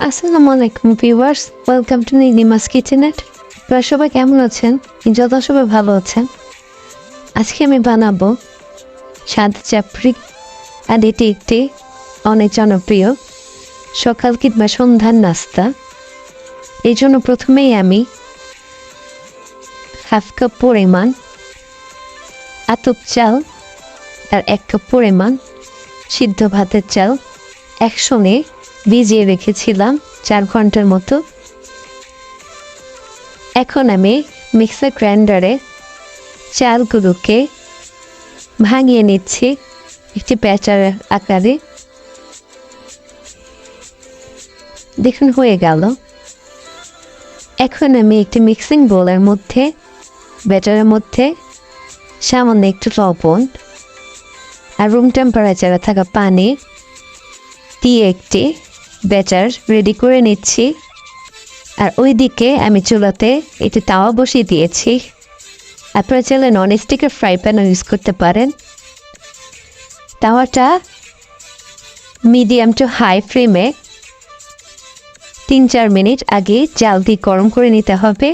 আসসালামু আলাইকুম viewers, welcome to নিনিমাস কিচেনেট। আপনারা সবাই কেমন আছেন? যত সবাই ভালো আছেন। আজকে আমি বানাবো সাদা চাপড়ি, আর এটি একটি অনেক জনপ্রিয় সকাল কিংবা সন্ধ্যার নাস্তা। এই জন্য প্রথমেই আমি হাফ কাপ পরিমাণ আতপ চাল আর 1 কাপ পরিমাণ সিদ্ধ ভাতের চাল একসঙ্গে ভিজিয়ে রেখেছিলাম 4 ঘন্টার মতো। এখন আমি মিক্সার গ্রাইন্ডারে চালগুলোকে ভাঙিয়ে নিচ্ছি একটি ব্যাটার আকারে। দেখুন হয়ে গেল। এখন আমি একটি মিক্সিং বোলের মধ্যে ব্যাটারের মধ্যে সামান্য একটু লবণ আর রুম টেম্পারেচারে থাকা পানি দিয়ে একটি ব্যাটার রেডি করে নিচ্ছি। আর ওইদিকে আমি চুলাতে একটি তাওয়া বসিয়ে দিয়েছি। আপনারা চাইলে ননস্টিকের ফ্রাই প্যানও ইউজ করতে পারেন। তাওয়াটা মিডিয়াম টু হাই ফ্লেমে 3-4 মিনিট আগে জাল দিয়ে গরম করে নিতে হবে।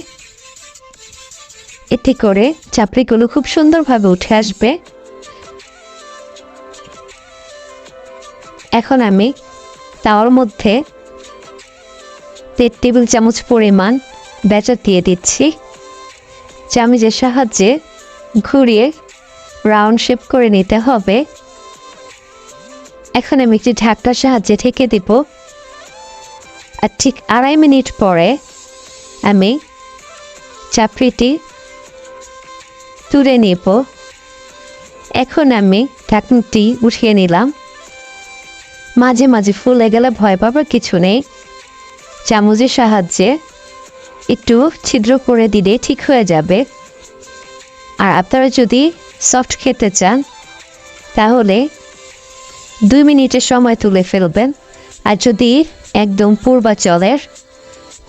এতে করে চাপড়িগুলো খুব সুন্দরভাবে উঠে আসবে। এখন আমি তাওয়ার মধ্যে 1 টেবিল চামচ পরিমাণ ব্যাটার দিয়ে দিচ্ছি। চামচের সাহায্যে ঘুরিয়ে রাউন্ড শেপ করে নিতে হবে। এখন আমি একটি ঢাকনার সাহায্যে ঢেকে দেব। আর ঠিক 2.5 মিনিট পরে আমি চাপড়িটি তুলে নেব। এখন আমি ঢাকনাটি উঠিয়ে নিলাম। মাঝে মাঝে ফুলে গেলে ভয় পাবার কিছু নেই। চামচের সাহায্যে একটু ছিদ্র করে দিলে ঠিক হয়ে যাবে। আর আপনারা যদি সফট খেতে চান তাহলে 2 মিনিটের সময় তুলে ফেলবেন। আর যদি একদম পূর্বাঞ্চলের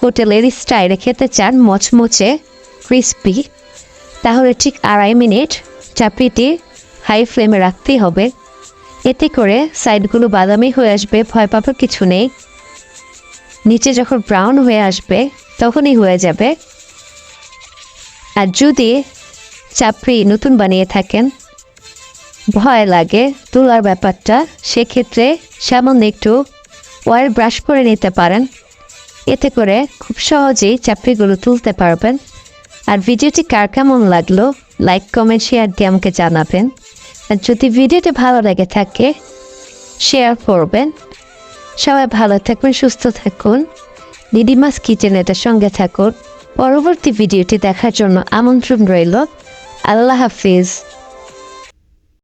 হোটেলের স্টাইলে খেতে চান মচমচে ক্রিস্পি, তাহলে ঠিক 2.5 মিনিট চাপড়িটি হাই ফ্লেমে রাখতেই হবে। এতে করে সাইডগুলো বাদামি হয়ে আসবে, ভয় পাবার কিছু নেই। নিচে যখন ব্রাউন হয়ে আসবে তখনই হয়ে যাবে। আর যদি চাপড়ি নতুন বানিয়ে থাকেন, ভয় লাগে তোলার ব্যাপারটা, সেক্ষেত্রে সামান্য একটু অয়েল ব্রাশ করে নিতে পারেন। এতে করে খুব সহজেই চাপড়িগুলো তুলতে পারবেন। আর ভিডিওটি কার কেমন লাগলো লাইক কমেন্ট শেয়ার দিয়ে আমাকে জানাবেন। আর যদি ভিডিওটি ভালো লেগে থাকে শেয়ার করবেন। সবাই ভালো থাকুন, সুস্থ থাকুন। নিনিমাস কিচেনেটের সঙ্গে থাকুন। পরবর্তী ভিডিওটি দেখার জন্য আমন্ত্রণ রইল। আল্লাহ হাফিজ।